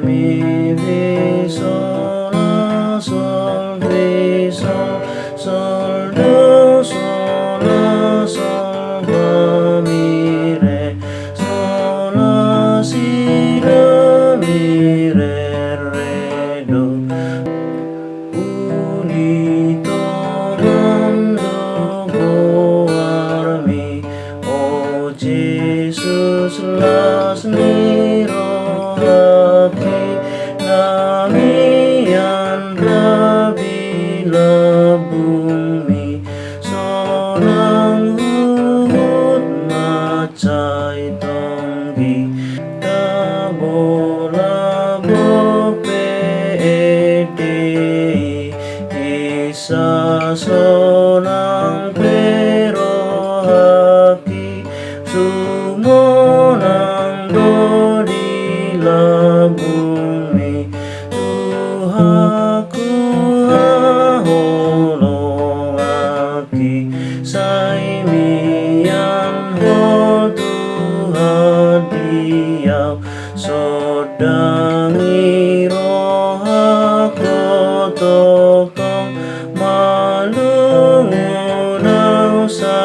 mi, re, sol, la, sol, re, sol, do, sol, la, sol, fa, mi, re, sol, la, si, do, mi, re, do. Ulito mandogo armi, O Jesus las niro haki, namian rabi labumi, sonang huhut macai tonggi, tabo labo peedei, isa sonang pero haki, sumonang dodi labumi, tuhaku haholong aki, sai mian ho tuhadiau, sodangi roha kotokong malungunau sa